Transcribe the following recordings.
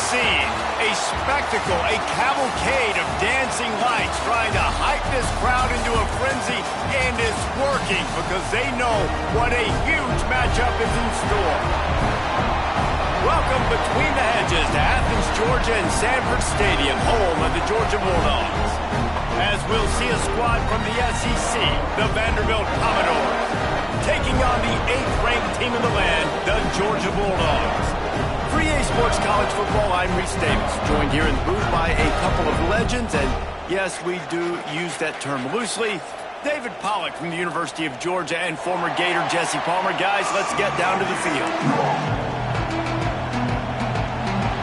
scene, a spectacle, a cavalcade of dancing lights trying to hype this crowd into a frenzy, and it's working because they know what a huge matchup is in store. Welcome between the hedges to Athens, Georgia and Sanford Stadium, home of the Georgia Bulldogs. As we'll see a squad from the SEC, the Vanderbilt Commodores, taking on the 8th-ranked team in the land, the Georgia Bulldogs. 3A Sports College Football, I'm Reese Davis, joined here in the booth by a couple of legends, and yes, we do use that term loosely. David Pollock from the University of Georgia and former Gator Jesse Palmer. Guys, let's get down to the field.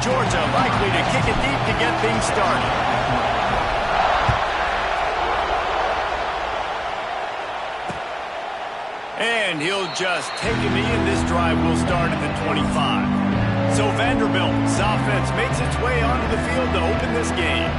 Georgia likely to kick it deep to get things started. And he'll just take a knee, and this drive will start at the 25. So Vanderbilt's offense makes its way onto the field to open this game.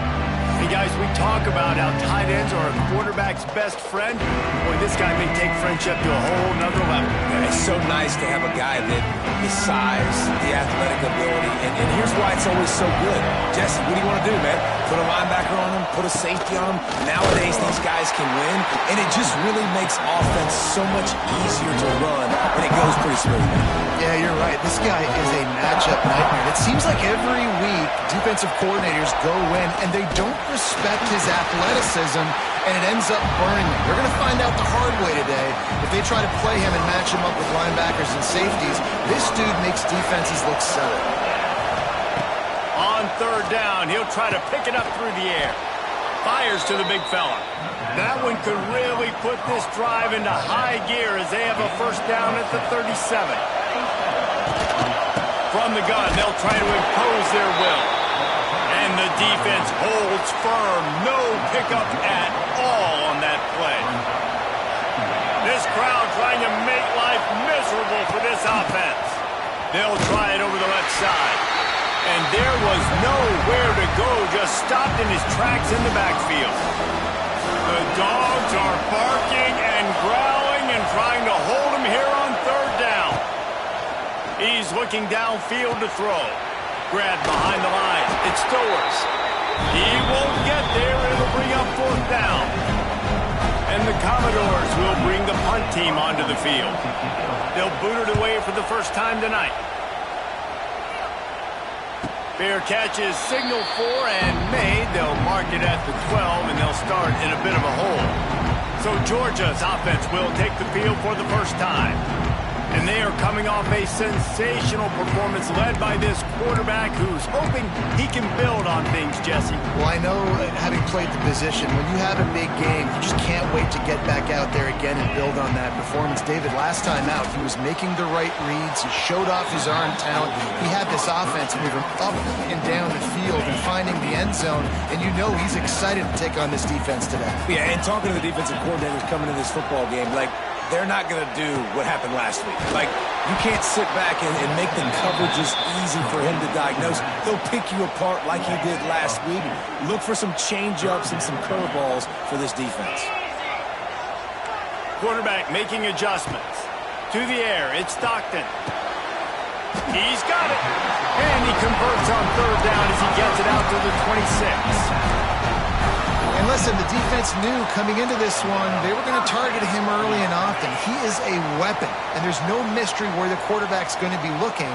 Hey, guys, we talk about how tight ends are a quarterback's best friend. Boy, this guy may take friendship to a whole nother level. Yeah, it's so nice to have a guy that the size, the athletic ability, and here's why it's always so good. Jesse, what do you want to do, man? Put a linebacker on him, put a safety on him. Nowadays, these guys can win, and it just really makes offense so much easier to run, and it goes pretty smooth. Yeah, you're right. This guy is a matchup nightmare. It seems like every week defensive coordinators go in, and they don't respect his athleticism, and it ends up burning them. They're going to find out the hard way today. If they try to play him and match him up with linebackers and safeties, this dude makes defenses look silly. On third down, he'll try to pick it up through the air. Fires to the big fella. That one could really put this drive into high gear as they have a first down at the 37. From the gun, they'll try to impose their will. And the defense holds firm. No pickup at all on that play. This crowd trying to make life miserable for this offense. They'll try it over the left side. And there was nowhere to go, just stopped in his tracks in the backfield. The dogs are barking and growling and trying to hold him here on third down. He's looking downfield to throw. Grab behind the line. It's Stowers. He won't get there. It'll bring up fourth down. And the Commodores will bring the punt team onto the field. They'll boot it away for the first time tonight. Fair catch is signaled for and made. They'll mark it at the 12, and they'll start in a bit of a hole. So Georgia's offense will take the field for the first time. And they are coming off a sensational performance led by this quarterback who's hoping he can build on things, Jesse. Well, I know, having played the position, when you have a big game, you just can't wait to get back out there again and build on that performance. David, last time out, he was making the right reads. He showed off his arm talent. He had this offense moving up and down the field and finding the end zone. And you know he's excited to take on this defense today. Yeah, and talking to the defensive coordinators coming in this football game, like, they're not going to do what happened last week. Like, you can't sit back and make the coverages easy for him to diagnose. He'll pick you apart like he did last week. Look for some change-ups and some curveballs for this defense. Quarterback making adjustments. To the air, it's Stockton. He's got it. And he converts on third down as he gets it out to the 26. And listen, the defense knew coming into this one, they were going to target him early and often. He is a weapon, and there's no mystery where the quarterback's going to be looking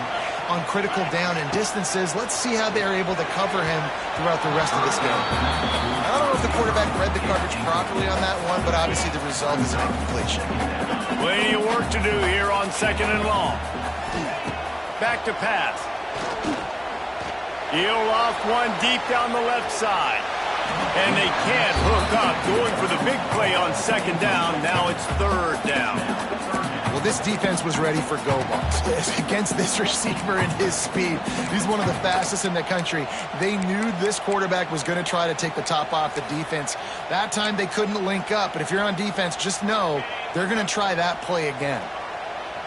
on critical down and distances. Let's see how they're able to cover him throughout the rest of this game. I don't know if the quarterback read the coverage properly on that one, but obviously the result is an incompletion. Plenty of work to do here on second and long. Back to pass. He'll off one deep down the left side. And they can't hook up, going for the big play on second down. Now it's third down. Well, this defense was ready for go balls against this receiver and his speed. He's one of the fastest in the country. They knew this quarterback was going to try to take the top off the defense. That time they couldn't link up, but if you're on defense, just know they're going to try that play again.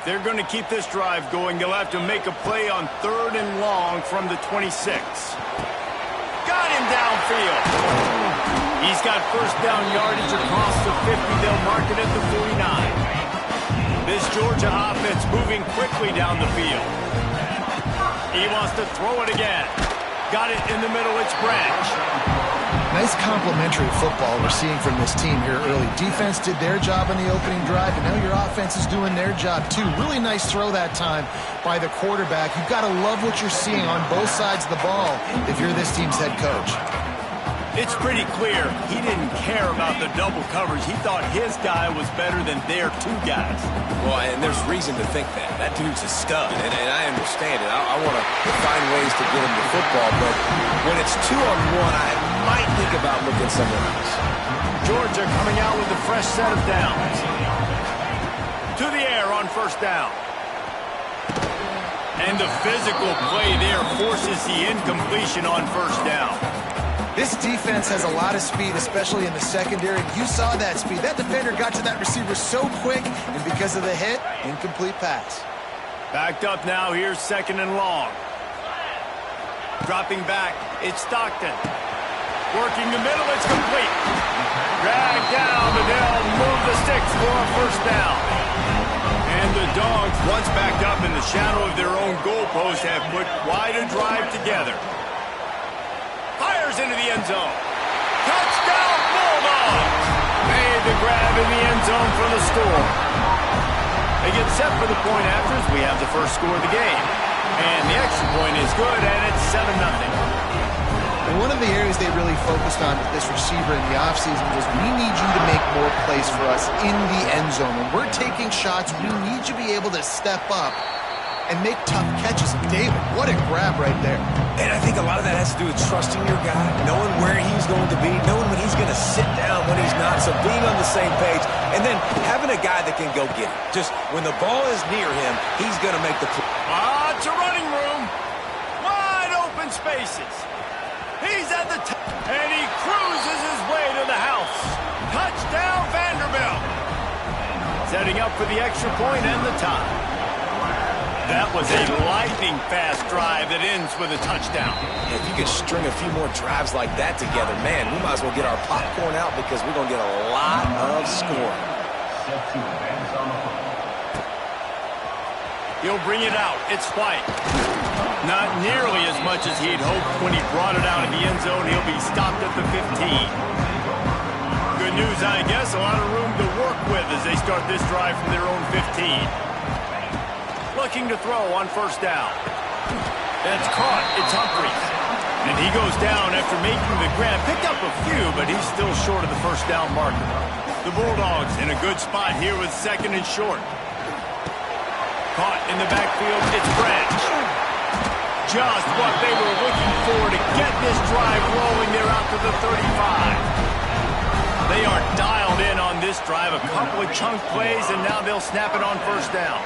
They're going to keep this drive going. They'll have to make a play on third and long from the 26. Got him downfield. He's got first down yardage across the 50. They'll mark it at the 49. This Georgia offense moving quickly down the field. He wants to throw it again. Got it in the middle. It's Branch. Nice complementary football we're seeing from this team here early. Defense did their job on the opening drive, and now your offense is doing their job too. Really nice throw that time by the quarterback. You've got to love what you're seeing on both sides of the ball if you're this team's head coach. It's pretty clear he didn't care about the double coverage. He thought his guy was better than their two guys. Well, and there's reason to think that. That dude's a stud, and I understand it. I want to find ways to get him the football, but when it's 2-on-1, I might think about looking somewhere else. Georgia coming out with a fresh set of downs. To the air on first down. And the physical play there forces the incompletion on first down. This defense has a lot of speed, especially in the secondary. You saw that speed. That defender got to that receiver so quick, and because of the hit, incomplete pass. Backed up now. Here's second and long. Dropping back. It's Stockton. Working the middle. It's complete. Dragged down, but they'll move the sticks for a first down. And the Dogs, once backed up in the shadow of their own goalpost, have put quite a drive together. Fires into the end zone. Touchdown, Bulldogs! Made the grab in the end zone for the score. They get set for the point after as we have the first score of the game. And the extra point is good, and it's 7-0. And one of the areas they really focused on with this receiver in the offseason was we need you to make more plays for us in the end zone. When we're taking shots, we need you to be able to step up and make tough catches. David, what a grab right there. And I think a lot of that has to do with trusting your guy, knowing where he's going to be, knowing when he's going to sit down, when he's not, so being on the same page, and then having a guy that can go get it. Just when the ball is near him, he's going to make the play. It's a running room. Wide open spaces. He's at the top, and he cruises his way to the house. Touchdown, Vanderbilt. Setting up for the extra point and the tie. That was a lightning-fast drive that ends with a touchdown. If you could string a few more drives like that together, man, we might as well get our popcorn out because we're going to get a lot of scoring. He'll bring it out. It's White. Not nearly as much as he'd hoped when he brought it out of the end zone. He'll be stopped at the 15. Good news, I guess. A lot of room to work with as they start this drive from their own 15. Looking to throw on first down. That's caught. It's Humphries. And he goes down after making the grab. Picked up a few, but he's still short of the first down marker. The Bulldogs in a good spot here with second and short. Caught in the backfield. It's Branch. Just what they were looking for to get this drive rolling. They're out to the 35. They are dialed in on this drive. A couple of chunk plays, and now they'll snap it on first down.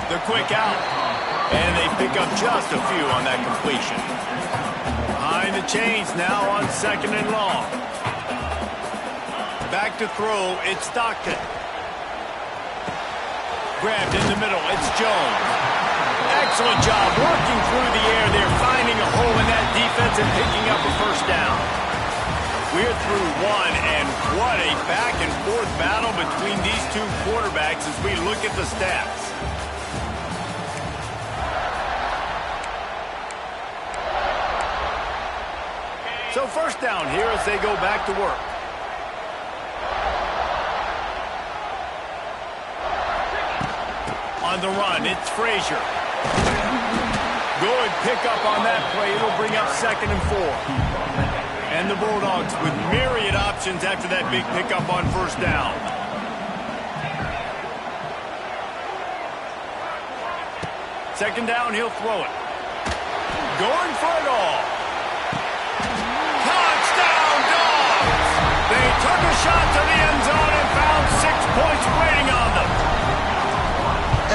The quick out, and they pick up just a few on that completion. Behind the chains now on second and long. Back to throw, it's Stockton. Grabbed in the middle, it's Jones. Excellent job working through the air there, finding a hole in that defense and picking up a first down. We're through one, and what a back-and-forth battle between these two quarterbacks as we look at the stats. So first down here as they go back to work. On the run, it's Frazier. Good pickup on that play. It'll bring up second and 4. And the Bulldogs with myriad options after that big pickup on first down. Second down, he'll throw it. Going for it all. Touchdown, Dogs! They took a shot to the end zone and found 6 points waiting on them.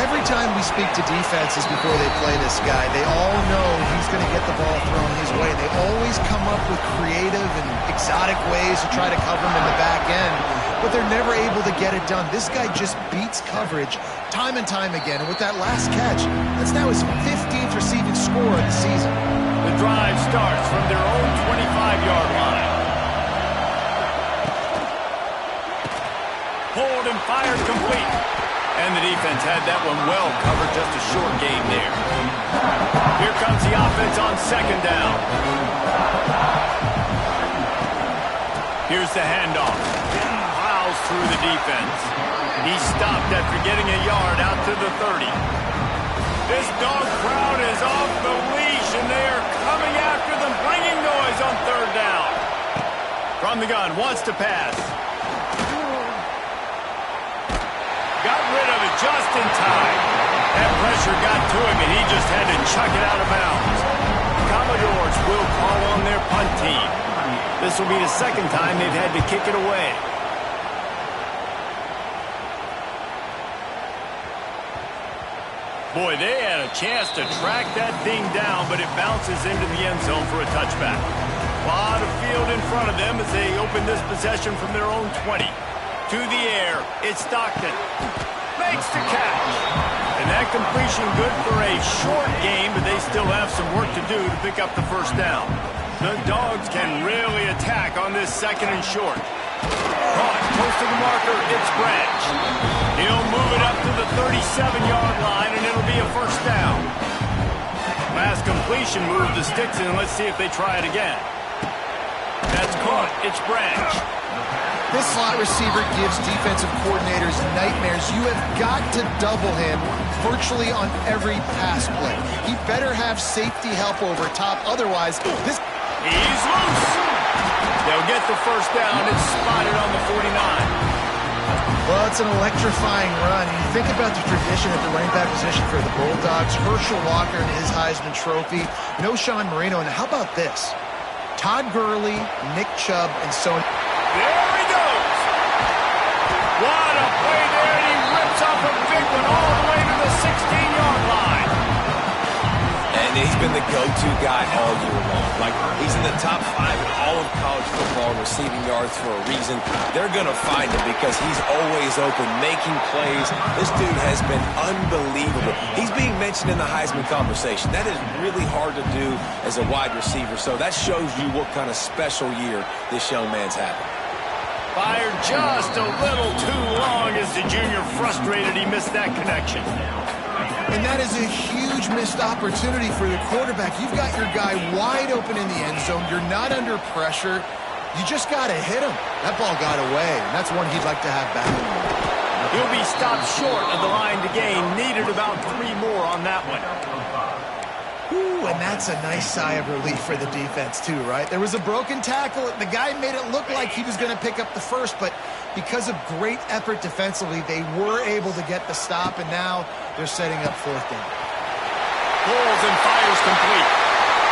Every time we speak to defenses before they play this guy, they all know he's going to get the ball thrown his way. They always come up with creative and exotic ways to try to cover him in the back end, but they're never able to get it done. This guy just beats coverage time and time again, and with that last catch, that's now his 15th receiving score of the season. The drive starts from their own 25-yard line. Pulled and fired complete. And the defense had that one well covered, just a short game there. Here comes the offense on second down. Here's the handoff. Plows through the defense. He stopped after getting a yard out to the 30. This dog crowd is off the leash, and they are coming after them, bringing noise on third down. From the gun, wants to pass. Got rid of it just in time. That pressure got to him, and he just had to chuck it out of bounds. Commodores will call on their punt team. This will be the second time they've had to kick it away. Boy, they had a chance to track that thing down, but it bounces into the end zone for a touchback. A lot of field in front of them as they open this possession from their own 20. To the air, it's Stockton. Makes the catch. And that completion good for a short game, but they still have some work to do to pick up the first down. The Dogs can really attack on this second and short. Caught, close to the marker, it's Branch. He'll move it up to the 37-yard line, and it'll be a first down. Last completion moved the sticks in. Let's see if they try it again. That's caught. It's Branch. This slot receiver gives defensive coordinators nightmares. You have got to double him virtually on every pass play. He better have safety help over top. Otherwise, this... He's loose. They'll get the first down. It's spotted on the 49. Well, it's an electrifying run. You think about the tradition at the running back position for the Bulldogs. Herschel Walker and his Heisman Trophy. No Sean Marino. And how about this? Todd Gurley, Nick Chubb, and Sonny. There he goes. What a play there. And he rips off a big one all the way to the 16-yard line. And he's been the go-to guy all year long. Like, he's in the top 5 in all of college football receiving yards for a reason. They're going to find him because he's always open, making plays. This dude has been unbelievable. He's being mentioned in the Heisman conversation. That is really hard to do as a wide receiver, so that shows you what kind of special year this young man's having. Fired just a little too long as the junior frustrated. He missed that connection. And that is a huge missed opportunity for the quarterback. You've got your guy wide open in the end zone. You're not under pressure. You just got to hit him. That ball got away, and that's one he'd like to have back. He'll be stopped short of the line to gain. Needed about 3 more on that one. Ooh, and that's a nice sigh of relief for the defense, too, right? There was a broken tackle. The guy made it look like he was going to pick up the first, but because of great effort defensively, they were able to get the stop, and now they're setting up fourth down. Pulls and fires complete.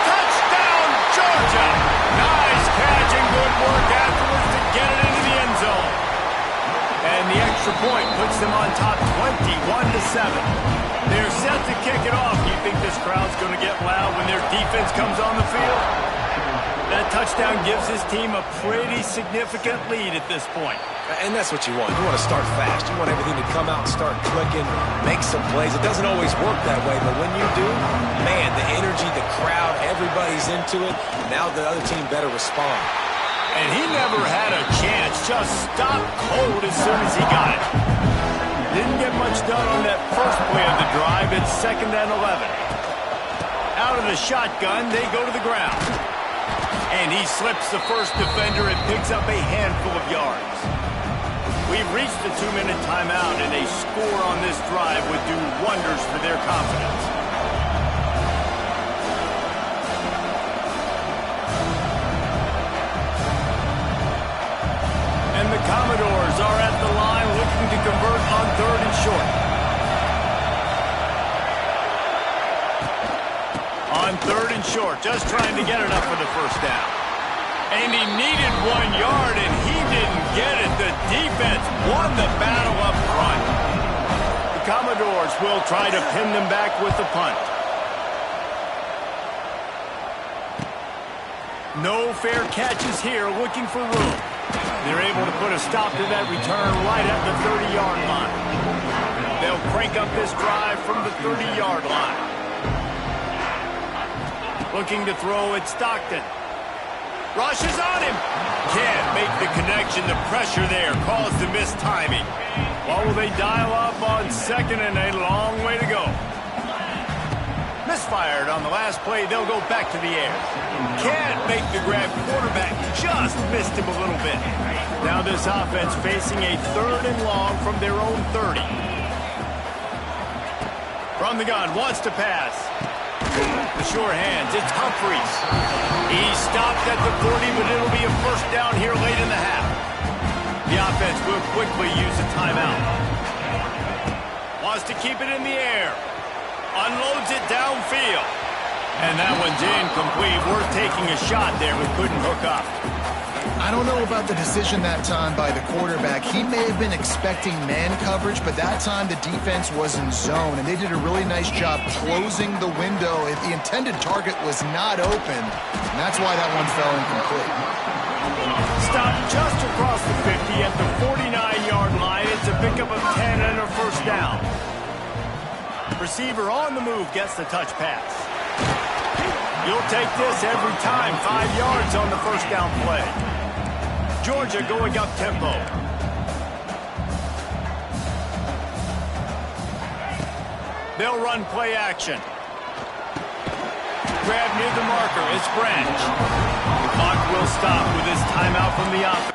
Touchdown, Georgia! Nice catch and good work afterwards to get it into the end zone. And the extra point puts them on top 21-7. They're set to kick it off. You think this crowd's going to get loud when their defense comes on the field? That touchdown gives his team a pretty significant lead at this point. And that's what you want. You want to start fast. You want everything to come out and start clicking, make some plays. It doesn't always work that way, but when you do, man, the energy, the crowd, everybody's into it. Now the other team better respond. And he never had a chance. Just stopped cold as soon as he got it. Didn't get much done on that first play of the drive. It's 2nd and 11. Out of the shotgun, they go to the ground. And he slips the first defender and picks up a handful of yards. We've reached the 2-minute timeout, and a score on this drive would do wonders for their confidence. And the Commodores are at the line looking to convert on 3rd and short. On 3rd and short, just trying to get enough for the first down. And he needed 1 yard, and he didn't get it. The defense won the battle up front. The Commodores will try to pin them back with the punt. No fair catches here, looking for room. They're able to put a stop to that return right at the 30-yard line. They'll crank up this drive from the 30-yard line. Looking to throw at Stockton. Rushes on him. Can't make the connection. The pressure there caused the missed timing. What will they dial up on second and a long way to go? Misfired on the last play. They'll go back to the air. Can't make the grab. Quarterback just missed him a little bit. Now this offense facing a 3rd and long from their own 30. From the gun, wants to pass. The sure hands, it's Humphries. He stopped at the 40, but it'll be a first down here late in the half. The offense will quickly use a timeout. Wants to keep it in the air. Unloads it downfield. And that one's incomplete. Worth taking a shot there, but couldn't hook up. I don't know about the decision that time by the quarterback. He may have been expecting man coverage, but that time the defense was in zone, and they did a really nice job closing the window. If the intended target was not open, and that's why that one fell incomplete. Stopped just across the 50 at the 49-yard line. It's a pickup of 10 and a first down. Receiver on the move gets the touch pass. You'll take this every time. 5 yards on the first down play. Georgia going up tempo. They'll run play action. Grab near the marker. It's Branch. The clock will stop with this timeout from the offense.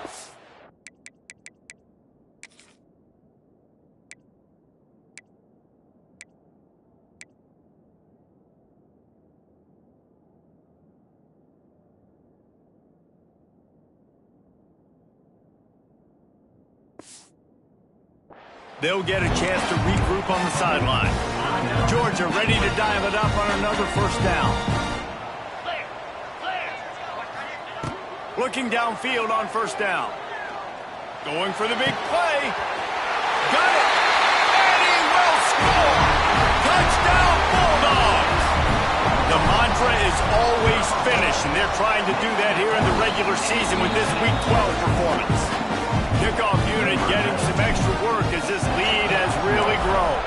They'll get a chance to regroup on the sideline. Georgia ready to dial it up on another first down. Looking downfield on first down. Going for the big play. Got it. And he will score. Touchdown Bulldogs. The mantra is always finish, and they're trying to do that here in the regular season with this Week 12 performance. Kickoff unit getting some extra work as this lead has really grown.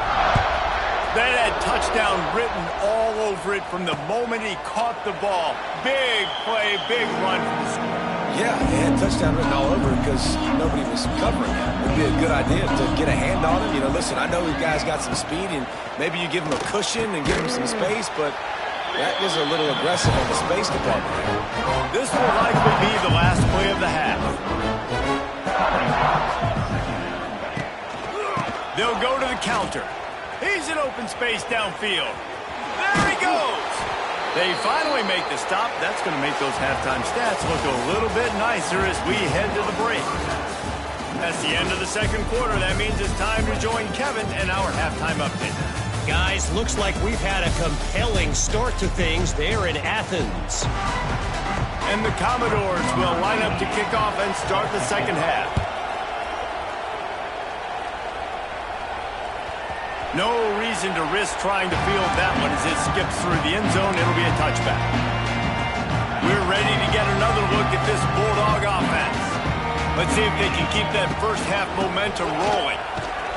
That had touchdown written all over it from the moment he caught the ball. Big play, big run from the score. Yeah, it had touchdown written all over it because nobody was covering him. It would be a good idea to get a hand on him. You know, listen, I know you guys got some speed, and maybe you give him a cushion and give him some space, but that is a little aggressive on the space department. This will likely be the last play of the half. They'll go to the counter. He's in open space downfield. There he goes. They finally make the stop. That's going to make those halftime stats look a little bit nicer as we head to the break. That's the end of the second quarter. That means it's time to join Kevin and our halftime update. Guys, looks like we've had a compelling start to things there in Athens. And the Commodores will line up to kick off and start the second half. No reason to risk trying to field that one as it skips through the end zone. It'll be a touchback. We're ready to get another look at this Bulldog offense. Let's see if they can keep that first half momentum rolling.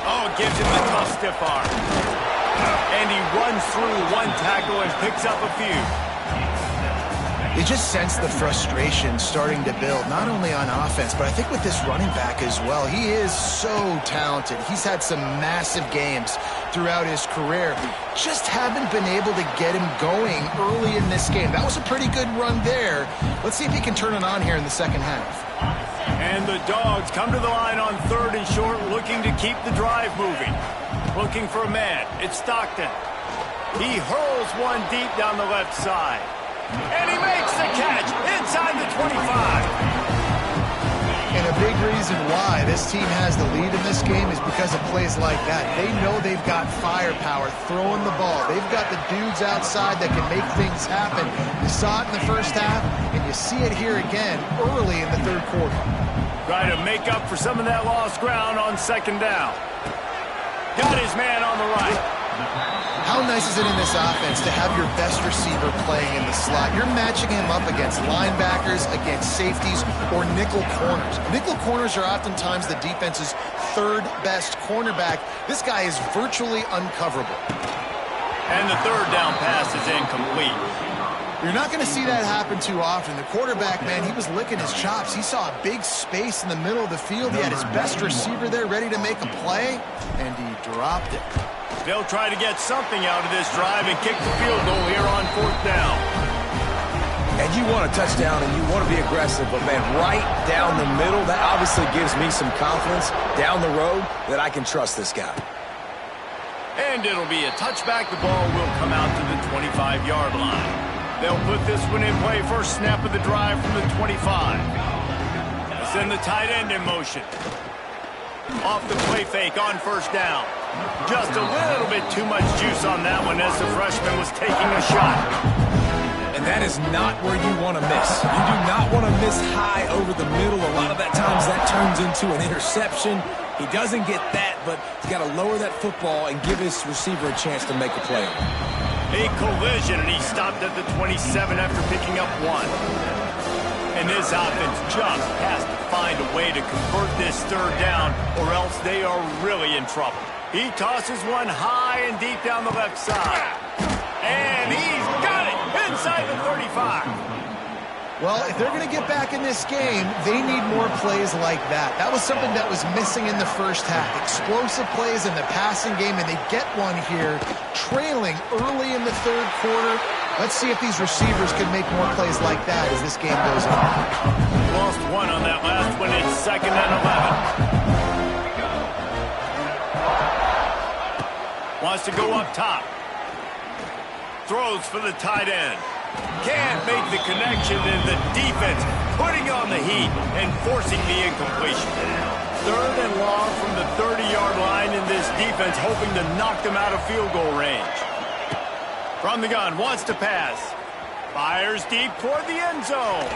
Oh, gives him the tough stiff arm. And he runs through one tackle and picks up a few. You just sense the frustration starting to build, not only on offense, but I think with this running back as well. He is so talented. He's had some massive games throughout his career. Just haven't been able to get him going early in this game. That was a pretty good run there. Let's see if he can turn it on here in the second half. And the Dogs come to the line on 3rd and short, looking to keep the drive moving. Looking for a man. It's Stockton. He hurls one deep down the left side. And he makes the catch inside the 25. And a big reason why this team has the lead in this game is because of plays like that. They know they've got firepower throwing the ball. They've got the dudes outside that can make things happen. You saw it in the first half, and you see it here again early in the third quarter. Try to make up for some of that lost ground on second down. Got his man on the right. How nice is it in this offense to have your best receiver playing in the slot? You're matching him up against linebackers, against safeties, or nickel corners. Nickel corners are oftentimes the defense's 3rd best cornerback. This guy is virtually uncoverable. And the 3rd down pass is incomplete. You're not going to see that happen too often. The quarterback, man, he was licking his chops. He saw a big space in the middle of the field. He had his best receiver there ready to make a play, and he dropped it. They'll try to get something out of this drive and kick the field goal here on 4th down. And you want a touchdown and you want to be aggressive, but, man, right down the middle, that obviously gives me some confidence down the road that I can trust this guy. And it'll be a touchback. The ball will come out to the 25-yard line. They'll put this one in play. First snap of the drive from the 25. They'll send the tight end in motion. Off the play fake on 1st down. Just a little bit too much juice on that one as the freshman was taking a shot. And that is not where you want to miss. You do not want to miss high over the middle. A lot of that times that turns into an interception. He doesn't get that, but he's got to lower that football and give his receiver a chance to make a play. A collision, and he stopped at the 27 after picking up 1. And this offense just has to find a way to convert this 3rd down, or else they are really in trouble. He tosses one high and deep down the left side. And he's got it inside the 35. Well, if they're going to get back in this game, they need more plays like that. That was something that was missing in the first half. Explosive plays in the passing game, and they get one here, trailing early in the 3rd quarter. Let's see if these receivers can make more plays like that as this game goes on. Lost one on that last one. It's 2nd and 11. Wants to go up top. Throws for the tight end. Can't make the connection, and the defense putting on the heat and forcing the incompletion. 3rd and long from the 30-yard line, and this defense hoping to knock them out of field goal range. From the gun, wants to pass. Fires deep toward the end zone.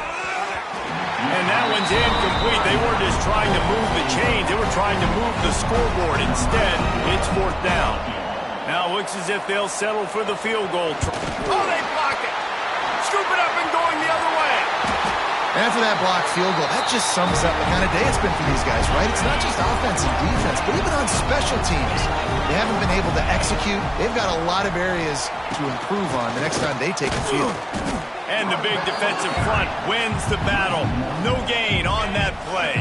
And that one's incomplete. They weren't just trying to move the chains. They were trying to move the scoreboard. Instead, it's 4th down. Now it looks as if they'll settle for the field goal. Oh, they block it. Scoop it up and going the other way. After that blocked field goal, that just sums up the kind of day it's been for these guys, right? It's not just offense and defense, but even on special teams. They haven't been able to execute. They've got a lot of areas to improve on the next time they take a field. And the big defensive front wins the battle. No gain on that play.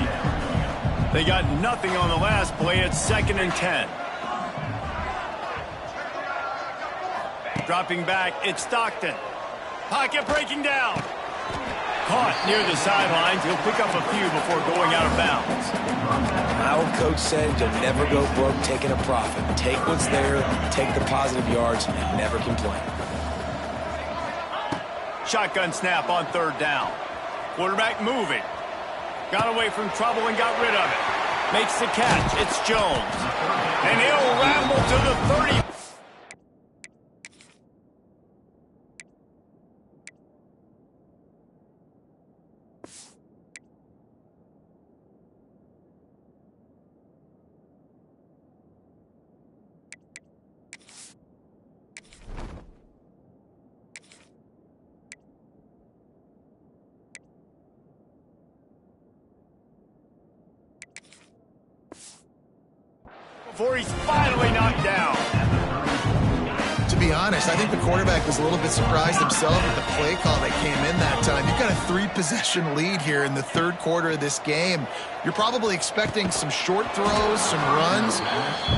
They got nothing on the last play. It's 2nd and 10. Dropping back, it's Stockton. Pocket breaking down. Caught near the sidelines. He'll pick up a few before going out of bounds. My old coach said you'll never go broke taking a profit. Take what's there, take the positive yards, and never complain. Shotgun snap on 3rd down. Quarterback moving. Got away from trouble and got rid of it. Makes the catch. It's Jones. And he'll ramble to the 30. Before he's finally knocked down. To be honest, I think the quarterback was a little bit surprised himself at the play call that came in that time. You've got a 3-possession lead here in the 3rd quarter of this game. You're probably expecting some short throws, some runs.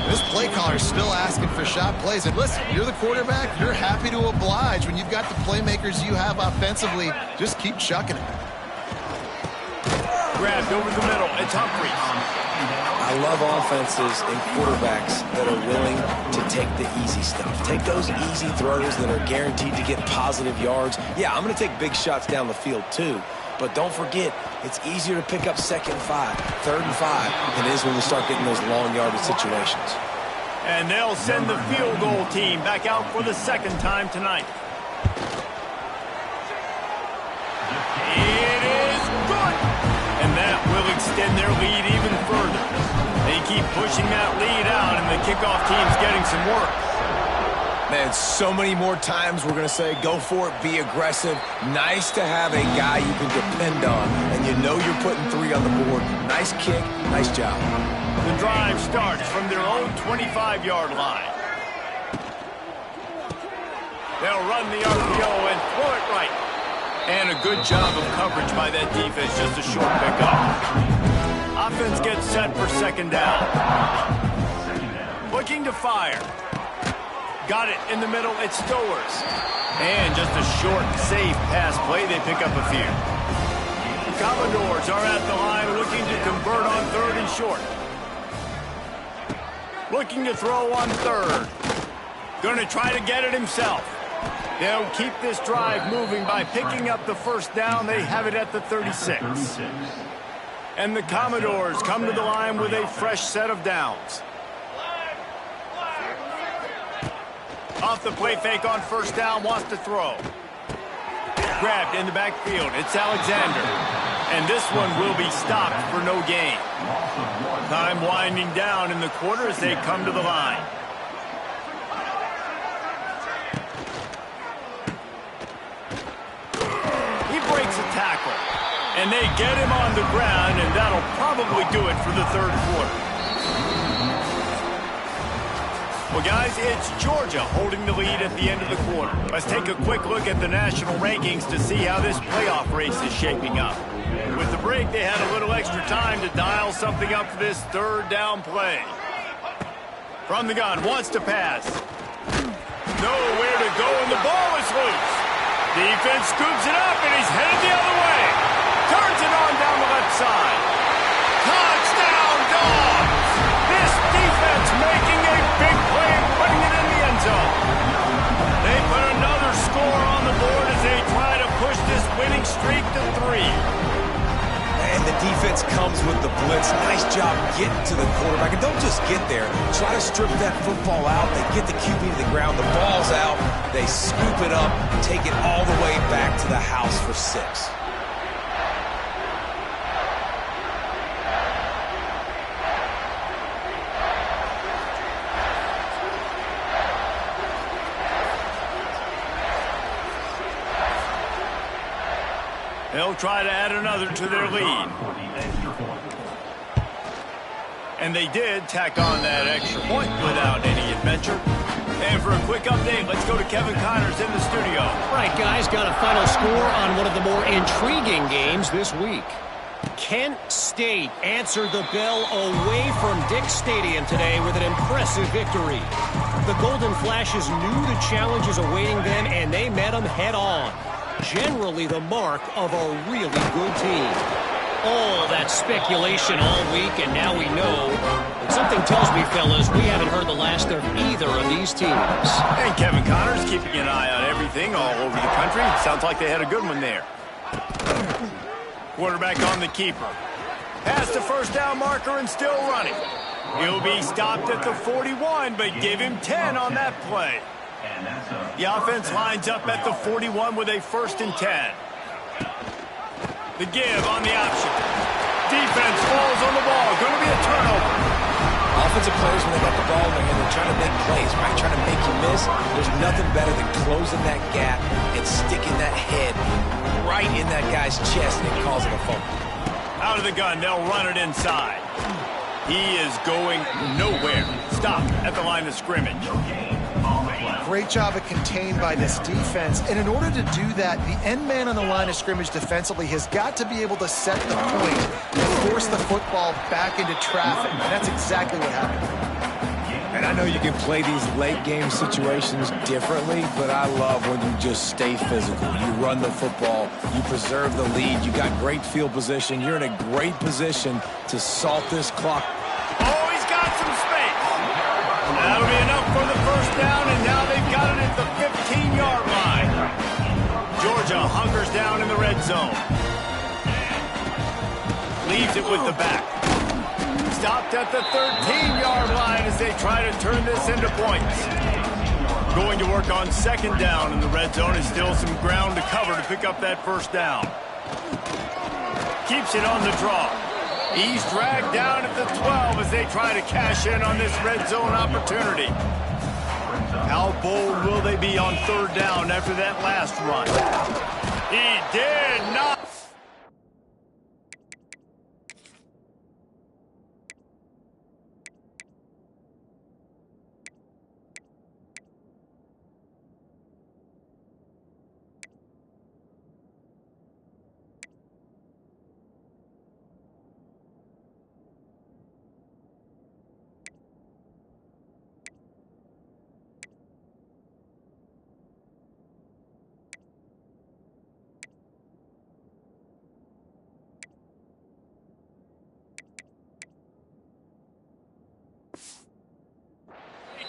This play caller is still asking for shot plays. And listen, you're the quarterback. You're happy to oblige. When you've got the playmakers you have offensively, just keep chucking it. Grabbed over the middle. It's Humphries. I love offenses and quarterbacks that are willing to take the easy stuff. Take those easy throws that are guaranteed to get positive yards. Yeah, I'm going to take big shots down the field too. But don't forget, it's easier to pick up 2nd and 5, 3rd and 5 than it is when we start getting those long yardage situations. And they'll send the field goal team back out for the 2nd time tonight. It is good. And that will extend their lead even further. They keep pushing that lead out, and the kickoff team's getting some work. Man, so many more times we're going to say, go for it, be aggressive. Nice to have a guy you can depend on, and you know you're putting 3 on the board. Nice kick, nice job. The drive starts from their own 25-yard line. They'll run the RPO and throw it right. And a good job of coverage by that defense, just a short pickup. Offense gets set for second down. Looking to fire. Got it in the middle, it's Stowers. And just a short, safe pass play, they pick up a few. Commodores are at the line looking to convert on third and short. Looking to throw on third. Going to try to get it himself. They'll keep this drive moving by picking up the first down. They have it at the 36. And the Commodores come to the line with a fresh set of downs. Off the play fake on first down, wants to throw. Grabbed in the backfield. It's Alexander. And this one will be stopped for no gain. Time winding down in the quarter as they come to the line. He breaks a tackle. And they get him on the ground, and that'll probably do it for the third quarter. Well, guys, it's Georgia holding the lead at the end of the quarter. Let's take a quick look at the national rankings to see how this playoff race is shaping up. With the break, they had a little extra time to dial something up for this third down play. From the gun, wants to pass. Nowhere to go, and the ball is loose. Defense scoops it up, and he's headed the other way. Turns it on down the left side. Touchdown, Dogs! This defense making a big play and putting it in the end zone. They put another score on the board as they try to push this winning streak to 3. And the defense comes with the blitz. Nice job getting to the quarterback. And don't just get there. Try to strip that football out. They get the QB to the ground. The ball's out. They scoop it up, take it all the way back to the house for 6. They'll try to add another to their lead. And they did tack on that extra point without any adventure. And for a quick update, let's go to Kevin Connors in the studio. Right, guys, got a final score on one of the more intriguing games this week. Kent State answered the bell away from Dick Stadium today with an impressive victory. The Golden Flashes knew the challenges awaiting them, and they met them head-on. Generally the mark of a really good team. All that speculation all week, and now we know. And something tells me, fellas, we haven't heard the last of either of these teams. And Kevin Connors keeping an eye on everything all over the country. Sounds like they had a good one there. Quarterback on the keeper. Past the first down marker and still running. He'll be stopped at the 41, but give him 10 on that play. The offense lines up at the 41 with a 1st and 10. The give on the option. Defense falls on the ball. Going to be a turnover. Offensive players, when they got the ball in their hand, they're trying to make plays, right? Trying to make you miss. There's nothing better than closing that gap and sticking that head right in that guy's chest and causing a fumble. Out of the gun, they'll run it inside. He is going nowhere. Stop at the line of scrimmage. Great job of contained by this defense. And in order to do that, the end man on the line of scrimmage defensively has got to be able to set the point and force the football back into traffic. And that's exactly what happened. And I know you can play these late game situations differently, but I love when you just stay physical. You run the football, you preserve the lead, you got great field position, you're in a great position to salt this clock. Oh, he's got some space. That'll be enough for the first down, and now they've got it at the 15-yard line. Georgia hunkers down in the red zone. Leaves it with the back. Stopped at the 13-yard line as they try to turn this into points. Going to work on second down in the red zone is still some ground to cover to pick up that first down. Keeps it on the draw. He's dragged down at the 12 as they try to cash in on this red zone opportunity. How bold will they be on third down after that last run? He did not.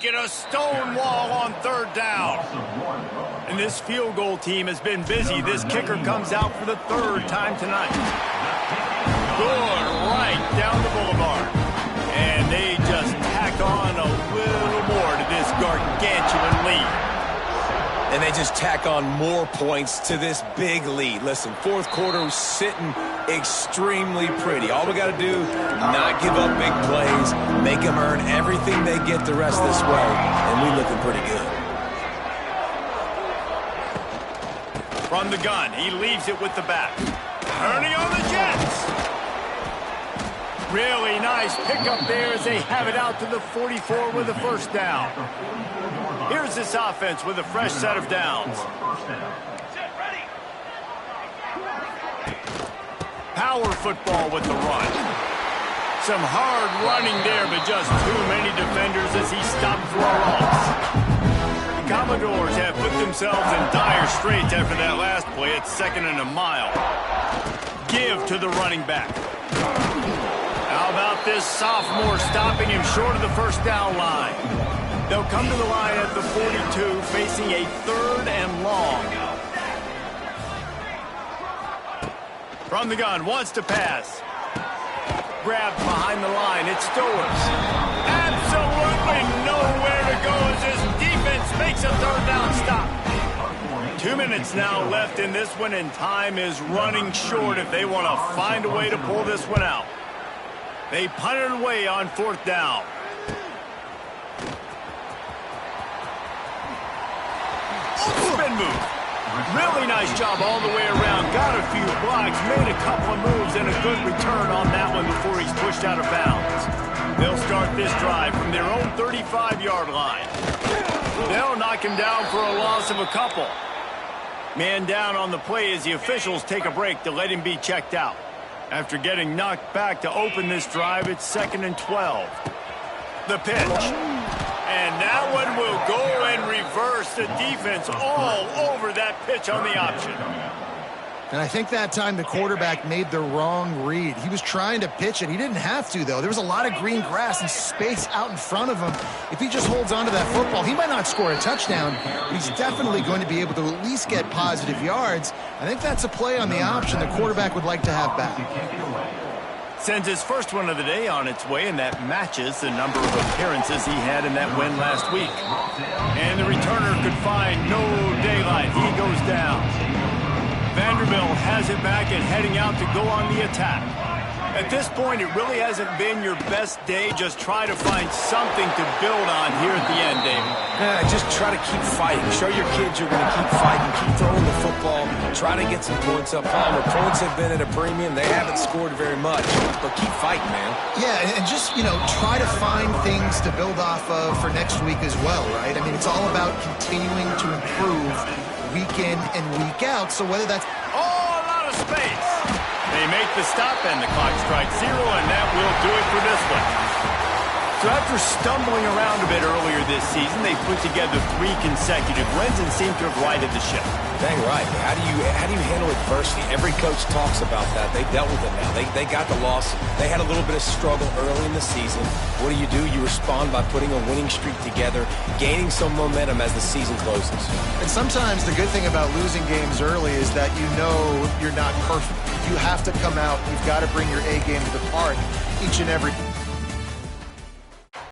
it a stone wall on third down. And this field goal team has been busy. This kicker comes out for the third time tonight. Good right down the boulevard. And they just tack on a little more to this gargantuan lead. And they just tack on more points to this big lead. Listen, fourth quarter was sitting extremely pretty. All we got to do, not give up big plays, make them earn everything they get the rest of this way, and we looking pretty good. From the gun, he leaves it with the back. Turning on the Jets. Really nice pickup there as they have it out to the 44 with a first down. Here's this offense with a fresh set of downs. Power football with the run. Some hard running there, but just too many defenders as he stopped for a loss. The Commodores have put themselves in dire straits after that last play. It's 2nd and a mile. Give to the running back. How about this sophomore stopping him short of the first down line? They'll come to the line at the 42, facing a 3rd and long. From the gun, wants to pass. Grabbed behind the line, it's Stowers. Absolutely nowhere to go as this defense makes a 3rd down stop. 2 minutes now left in this one, and time is running short if they want to find a way to pull this one out. They punt it away on 4th down. Spin move. Really nice job all the way around. Got a few blocks, made a couple of moves, and a good return on that one before he's pushed out of bounds. They'll start this drive from their own 35-yard line. They'll knock him down for a loss of a couple. Man down on the play as the officials take a break to let him be checked out. After getting knocked back to open this drive, it's 2nd and 12. The pitch. And that one will go and reverse. The defense all over that pitch on the option. And I think that time the quarterback made the wrong read. He was trying to pitch it. He didn't have to, though. There was a lot of green grass and space out in front of him. If he just holds on to that football, he might not score a touchdown, but he's definitely going to be able to at least get positive yards. I think that's a play on the option the quarterback would like to have back. Sends his first one of the day on its way, and that matches the number of appearances he had in that win last week. And the returner could find no daylight. He goes down. Vanderbilt has it back and heading out to go on the attack. At this point, it really hasn't been your best day. Just try to find something to build on here at the end, David. Yeah, just try to keep fighting. Show your kids you're going to keep fighting. Keep throwing the football. Try to get some points up. Palmer, points have been at a premium. They haven't scored very much, but keep fighting, man. Yeah, and just, try to find things to build off of for next week as well, right? I mean, it's all about continuing to improve week in and week out. So whether that's... Oh, a lot of space. They make the stop, and the clock strikes 0, and that will do it for this one. So after stumbling around a bit earlier this season, they put together 3 consecutive wins and seem to have righted the ship. Dang right. How do you handle adversity? Every coach talks about that. They dealt with it now. They got the loss. They had a little bit of struggle early in the season. What do? You respond by putting a winning streak together, gaining some momentum as the season closes. And sometimes the good thing about losing games early is that you're not perfect. You have to come out. You've got to bring your A game to the park each and every